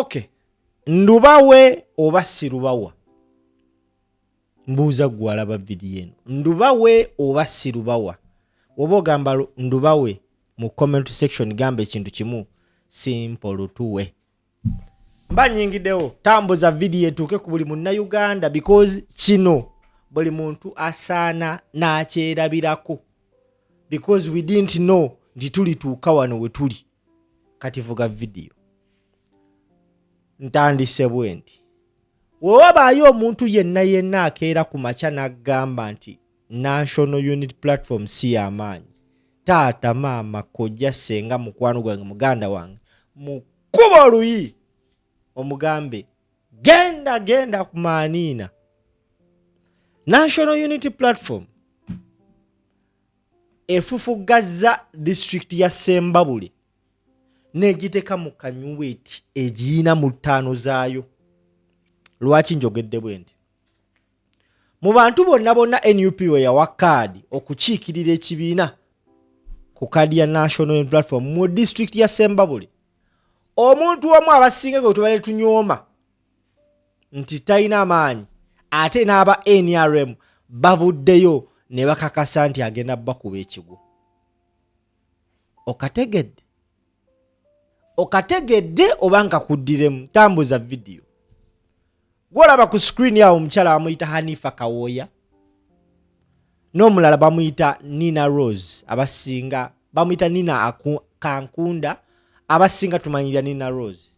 Okay. Ndubawe oba sirubawa. Mbuuza gwe alaba video eno. Ndubawe oba sirubawa. Woba ogamba ndubawe mu comment section gamba ekintu kimu. Simple tuwe. Mba nyingiddewo tambuza video etuuke ku buli munnayuganda because kino buli muntu asaana n'akyerabirako. Because we didn't know nti tulituuka wano we tuli. Kati vuga video. Ntandise bwe nti. Wewabaayo omuntu yenna akeera ku makya n'agamba nti National Unity Platform si y'amaanyi. Taata maama kojja ssenga mukwano gwange muganda wange. Mukuba oluyi. Omugambe genda kumaaniina. National Unity Platform efufugazza district ya Ssembabule negiteka mu kanyuweti egiina mu ttaano zaayo. Lwaki njogedde bwe nti mu bantu bonna NUP we yawa kaadi okukiikirira ekibiina ku kaadi ya National Unity Platform mu district ya Ssembabule, omuntu omu abasinga gwe tubale tunyooma nti talina amaanyi ate n'aba NRM bavuddeyo ne bakakasa nti agenda bakuba ekigo. Okategedde oba nkakuddiremu. Tambuza video. Gwolaba ku screen yawo omukyala bamuyita Hanifa Kawoya n'omulala bamuyita Nina Rose. Abasinga bamuyita Nina Kankunda, abasinga tumanyira Nina Rose.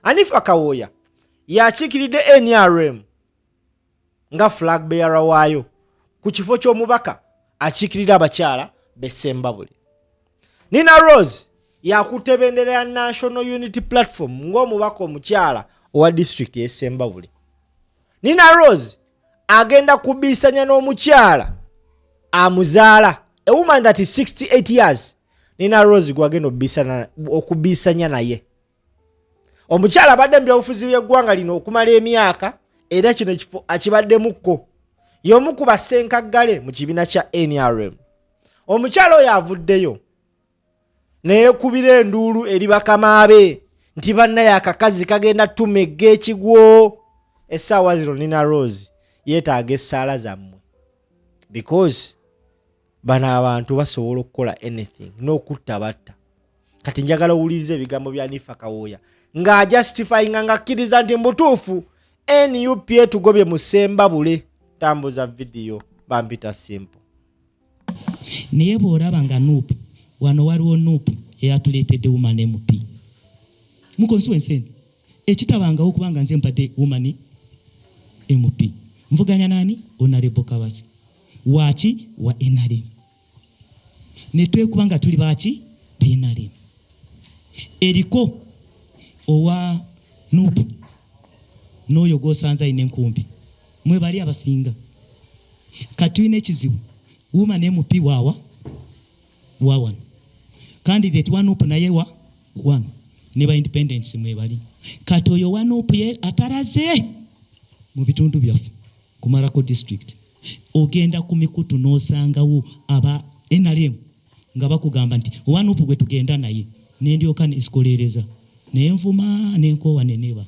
Hanifa Kawoya yakiikiridde NRM nga flag bearer waayo ku kifo ky'omubaka akiikirira abakyala be Ssembabule. Nina Rose yakutte bendera ya National Unity Platform ng'omubaka omukyala owa district ye Ssembabule. Nina Rose agenda kubisanya n'omukyala amuzaala, a woman that is 68 years. Nina Rose gwagenda okubisanya naye. Omukyala abadde mu byobufuzi by'eggwanga lino okumala emyaka era kino ekifo akibaddemukko. Y'omu ku bassenkaggale mu kibiina kya NRM. Omukyala oyo avuddeyo neekubira enduulu eri bakama be nti bannaye akakazi kagenda tumegga ekigwo. Essaawa zino Nina Rose yeetaaga essaala zammwe because bano abantu basobola okukola anything n'okutta batta. Kati njagala owuliriza ebigambo bya Hanifa Kawoya nga justifyinga nga akkiriza nti mbutuufu NUP etugobye mu Ssembabule. Tambuza video bampita simple. Naye bw'olaba nga NUP wano waliwo NUP eyatuleetedde woman MP mu constituency eno ekitabangawo kubanga nze mpadde woman MP. Mvuganya nani? Honorable Kabasi. Wachi wa NRM. Netwe kubanga tuli bachi be NRM. Eriko owa NUP n'oyo gosanza ine nkumbi. Mwe bali abasinga. Katwine ekizibu. Woman MP wawa one. Candidate wa NUP naye wa one. Ne ba independence mwe bali. Kati oyo wa NUP ye ataraze mu bitundu byaffe kumarako district. Ogenda ku mikutu n'osangawo aba NRM nga bakugamba nti wa NUP gwe tugenda naye n'endyoka nisikolereza n'envuma n'enkowa n'eneba.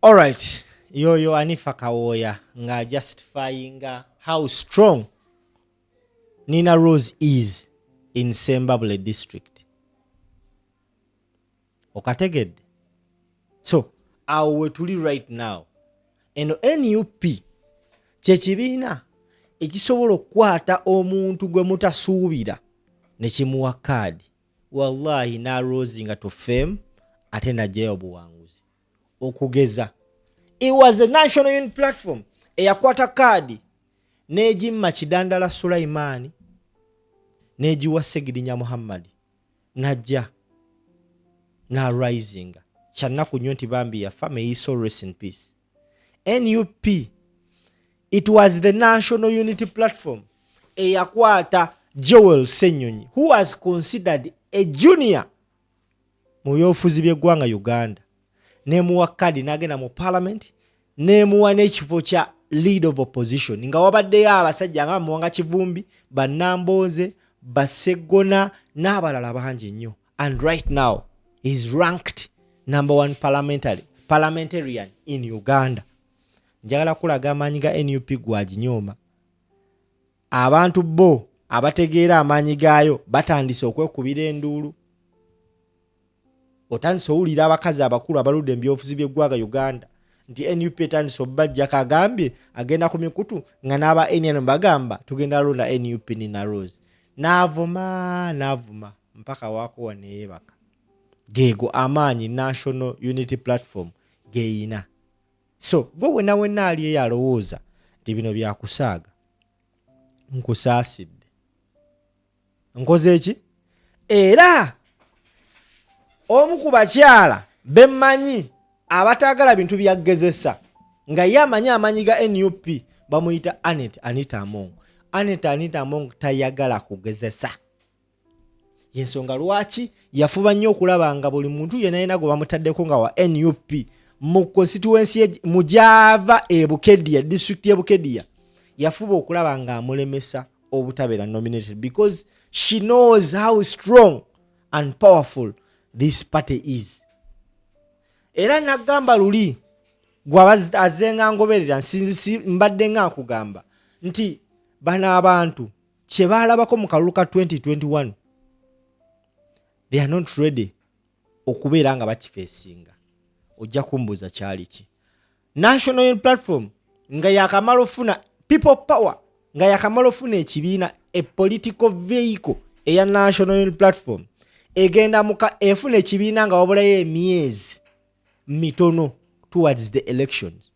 Alright, yoyo Hanifa Kawoya nga justifying how strong Nina Rose is in Ssembabule district. Okategedde. So, awo we tuli right now. Eno NUP kyekibiina ekisobola okukwata omuntu gwe mutasuubira ne kimuwa kaadi. Wallahi na Rose nga tufem ate najjayo obuwanguzi. Okugeza. It was the National Unity Platform eyakwata kaadi n'egimma Kidandala Sulaimani n'egiwa Segidinya Muhammad najja na rising. Chanaku nyonti bambi yafa, may he so rest in peace. NUP, it was the National Unity Platform eyakwata Joel Senyonyi, who was considered a junior mu byobufuzi by'eggwanga Uganda. Nemuwa kadi n'agenda mu parliament, nemuwa n'ekifo kya lead of opposition. Nga wabaddeyo abasajja nga Muwanga Kivumbi, Bannambooze, Bassegona n'abalala bangi nnyo. and right now is ranked number 1 parliamentarian in Uganda. Njagala kulaga amaanyi ga NUP gwaginyooma. Abantu bo abategeera amaanyi gaayo batandise okwekubira enduulu. Otandise owulira abakazi abakulu abaludde ebyobufuzi by'eggwanga Uganda nti NUP etandise obbajja kagambye agenda ku mikutu nga n'aba NRM bagamba tugenda londa NUP Nina Rose. N'avuma mpaka waakuwa neyeebaka. Geego amaanyi National Unity Platform geeyina. So gwe wenna ali eyo alowooza nti bino byakusaaga, nkusaasidde. Nkoze eki? Era omu ku bakyala bemmanyi abataagala bintu byagezesa nga ye amanyi amaanyi ga NUP bamuyita Anita Among. Anita Among tayagala kugezesa. Yensonga lwaki yafuba nnyo okulaba nga buli muntu yenna gwe bamutaddeko nga wa NUP mu constituency mu Java Bukedya district ya Bukedya yafuba okulaba nga amulemesa obutabeera nominated because she knows how strong and powerful this party is. Era nagamba luli gwa azenga ngoberera mbadde nga akugamba nti bana abantu kye baalabako mu kalulu ka 2021 they are not ready okubeera nga bakifeesinga. Ojja kumbuza kyali ki National Unity Platform nga yakamala ofuna people power nga yakamala ofuna ekibiina a political vehicle eya National Unity Platform egenda muka efuna ekibiina nga wabulayo emyezi mitono towards the elections.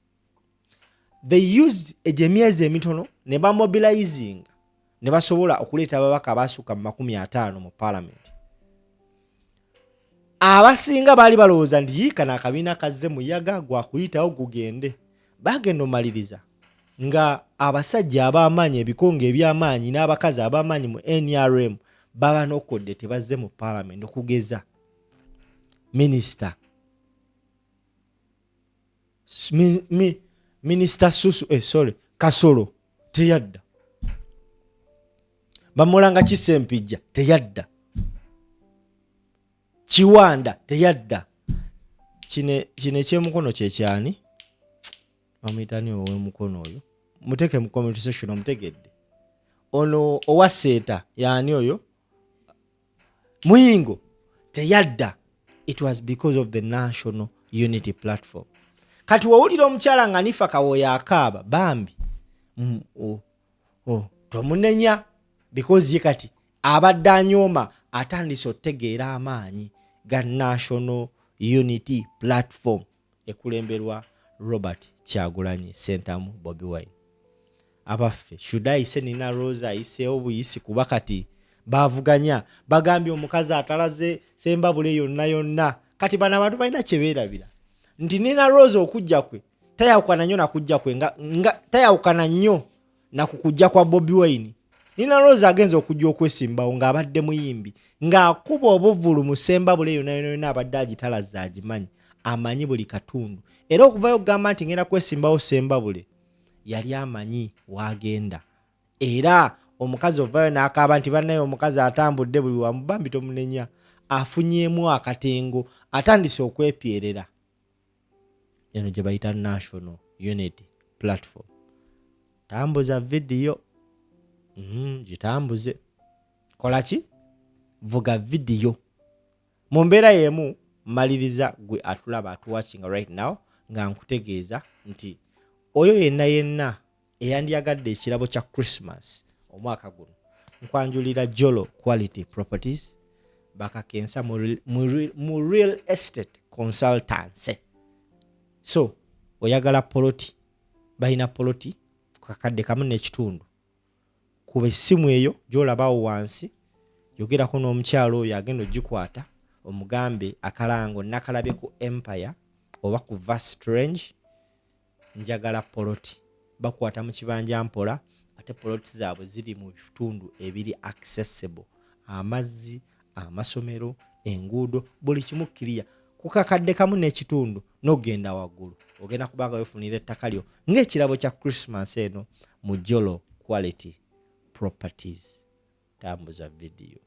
They used emyezi emitono ne bamobilizing ne basobola okuleeta ababaka abasuka mu 50 mu parliament. Abasinga bali balowooza nti kana akabiina kazze muyaga gwa kuyitawo gugende. Bagenda omaliriza nga abasajja ab'amaanyi ebikonge eby'amaanyi n'abakazi ab'amaanyi mu NRM baba nokodde tebazze mu parliament okugeza minister Minister Kasolo teyadda. Bamulanga Kisempijja teyadda. Chiwanda teyadda. Kine kyemukono kyekyani bamuyitani ow'emukono oyo muteke mu comment section omutegedde ono owaseeta yani oyo Muyingo teyadda. It was because of the National Unity Platform. Kati wawulira omukyala nga Nifa Kawoya akaaba bambi tomunenya because ye kati abadde anyooma atandise otegeera amaanyi ga National Unity Platform ekulemberwa Robert Kyagulanyi Ssentamu Bobi Wine. Abaffe should ayise Nina Rose ayiseewo buyisi kuba kati bavuganya bagambye omukazi atalaze Ssembabule yonna kati bana abantu balina kye beerabira nti Nina Rose okujja kwe tayawukana nnyo na kujja kwe nga tayawukana nnyo na kukujja kwa Bobi Wine. Nina Rose agenza okujja okwesimbawo ng'abadde muyimbi ng'akuba obuvulu mu Ssembabule yonna abadde agitalaze agimanyi amanyi buli katundu. Era okuvayo okugamba nti ngenda kwesimbawo Ssembabule yali amanyi wagenda. Era omukazi ovayo n'akaaba nti bannaye omukazi atambudde buli wamu bambi tomunenya afunyeemu akatengo atandise okwepyerera. Eno gye bayita National Unity Platform. Tambuza video. Gitambuze. Kola ki? Vuga video. Mu mbeera y'emu maliriza gwe atulaba atuwatching right now nga nkutegeeza nti oyo yenna eyandyagadde ekirabo kya Christmas omwaka guno nkwanjulira Jolo Quality Properties bakakensa mu real estate consultancy. So oyagala poloti balina poloti kakadde kamu n'ekitundu kuba essimu eyo gy'olabawo wansi yogerako n'omukyalo oyo agenda ogikwata omugambe akalango nakalabye ku Empire oba ku Vast Range njagala poloti bakwata mu kibanja mpola ate poloti zaabwe ziri mu bitundu ebiri accessible amazzi amasomero enguudo buli kimu kiriya kukakadde kamu n'ekitundu n'ogenda waggulu ogenda kubanga wefunira ettaka lyo ng'ekirabo kya Christmas eno mu Jolo Quality Properties. Tambuza video.